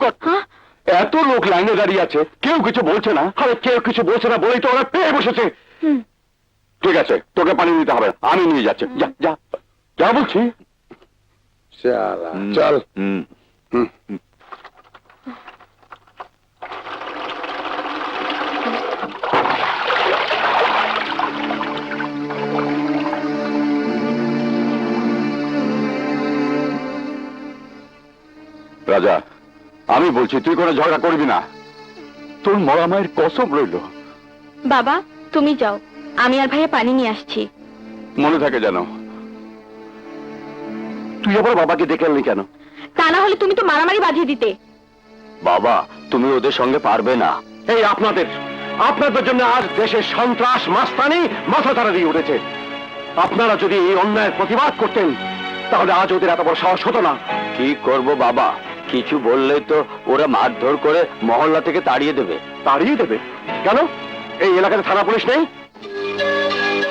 কর। এত লোক লাইনে দাঁড়িয়ে আছে, কেউ কিছু বলছে না। আরে কেউ কিছু বলছে না বলেই তো ওরা পেয়ে বসেছে। ঠিক আছে, তোকে পানি নিতে হবে না, আমি নিয়ে যাচ্ছি। যা যা যা বলছি। চল। রাজা, আমি বলছি তুই কোনো ঝগড়া করবি না। তোর মরা মায়ের কসম রইল। বাবা তুমি যাও, আমি আর ভাইয়া পানি নিয়ে আসছি। মনে থাকে যেন। তুই আবার বাবাকে ডেকে আনলি কেন? তা না হলে তুমি তো মারামারি বাঁধিয়ে দিতে। বাবা, তুমি ওদের সঙ্গে পারবে না। এই আপনাদের জন্য আজ দেশের সন্ত্রাস মাস্তানি মাথা তারা দিয়ে উঠেছে। আপনারা যদি এই অন্যায়ের প্রতিবাদ করতেন তাহলে আজ ওদের এত বড় সাহস হতো না। কি করব বাবা, কিছু বললে তো ওরা মারধর করে মহল্লা থেকে তাড়িয়ে দেবে। তাড়িয়ে দেবে কেন? এই এলাকাতে থানা পুলিশ নেই?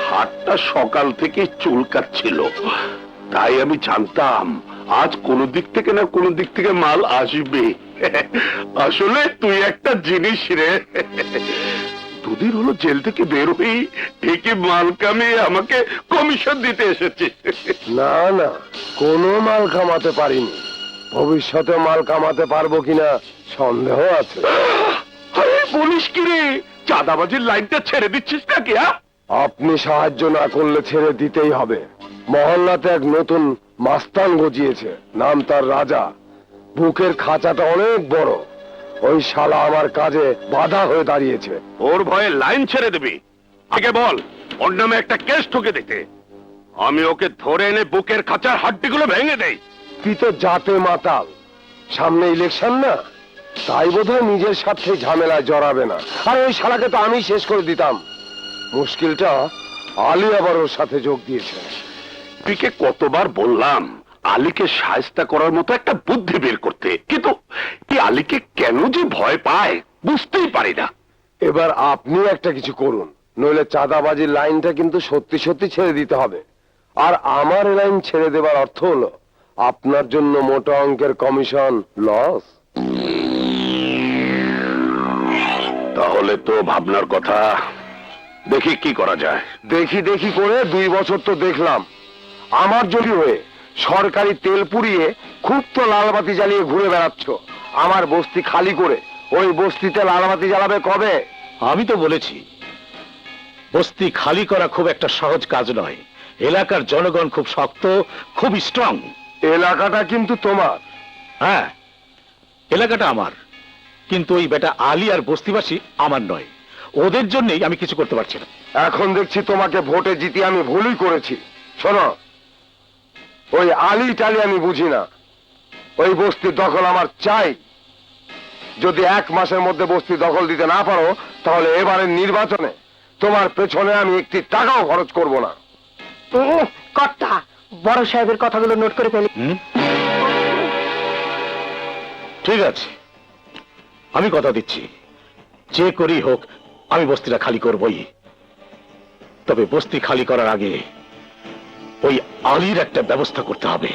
হাটটা সকাল থেকে চুলকাচ্ছিল, তাই আমি জানতাম আজ কোন দিক থেকে না কোন দিক থেকে মাল আসবে। আসলে তুই একটা জিনিস রে, দুদিন হলো জেল থেকে বের হই, ঠিকই মাল কামিয়ে আমাকে কমিশন দিতে এসেছে। না না, কোনো মাল কামাতে পারিনি। ভবিষ্যতে মাল কামাতে পারবো কিনা সন্দেহ আছে। বলিস কি রে, চাঁদাবাজির লাইনটা ছেড়ে দিচ্ছিস নাকি? আপনি সাহায্য না করলে ছেড়ে দিতেই হবে। মহল্লাতে এক নতুন মাস্তান গজিয়েছে, নাম তার রাজা। বুকের খাঁচাটা অনেক বড়। ওই শালা আমার কাজে বাধা হয়ে দাঁড়িয়েছে। ওর ভয়ে লাইন ছেড়ে দিবি? আগে বল, ওর নামে একটা কেস ঠুকে দিতে। আমি ওকে ধরে এনে বুকের খাঁচার হাড্ডিগুলো ভেঙে দেই। তুই তো জাতে মাতাল, সামনে ইলেকশন না, তাই বোধহয় নিজের সাথে ঝামেলায় জড়াবে না। আর ওই শালাকে তো আমি শেষ করে দিতাম। মুশকিলটা আলী আবার ওর সাথে যোগ দিয়েছে। তুইকে কতবার বললাম আলীকে শায়েস্তা করার মতো একটা বুদ্ধি বের করতে, কিন্তু কি আলীকে কেন যে ভয় পায় বুঝতেই পারি না। এবার আপনি একটা কিছু করুন, নইলে চাঁদাবাজির লাইনটা কিন্তু সত্যি সত্যি ছেড়ে দিতে হবে। আর আমার এই লাইন ছেড়ে দেবার অর্থ হলো আপনার জন্য মোটা অঙ্কের কমিশন লস। তাহলে তো ভাবনার কথা, দেখি কি করা যায়। দেখি দেখি করে 2 বছর তো দেখলাম। আমার যদি হয়ে সরকারি তেল পুড়িয়ে খুব তো লালবাতি জ্বালিয়ে ঘুরে বেড়াচ্ছ, আমার বস্তি খালি করে ওই বস্তিতে লালবাতি জ্বালাবে কবে? আমি তো বলেছি বস্তি খালি করা খুব একটা সহজ কাজ নয়। এলাকার জনগণ খুব শক্ত, খুব স্ট্রং। এলাকাটা কিন্তু তোমার। হ্যাঁ, এলাকাটা আমার, কিন্তু ওই বেটা আলী আর বস্তিবাসী আমার নয়। ওদের জন্যই আমি কিছু করতে পারছি না। এখন দেখছি তোমাকে ভোটে জিতি আমি ভুলই করেছি। শোনো, ওই আলী টালি আমি বুঝি না। ওই বস্তির দখল আমার চাই। যদি 1 মাসের মধ্যে বস্তি দখল দিতে না পারো তাহলে এবারের নির্বাচনে তোমার পেছনে আমি একটি টাকাও খরচ করব না। কর্তা, বড় সাহেবের কথাগুলো নোট করে ফেলি। ঠিক আছে, আমি কথা দিচ্ছি, যে করি হোক আমি বস্তিটা খালি করবই। তবে বস্তি খালি করার আগে ওই আলীর একটা ব্যবস্থা করতে হবে।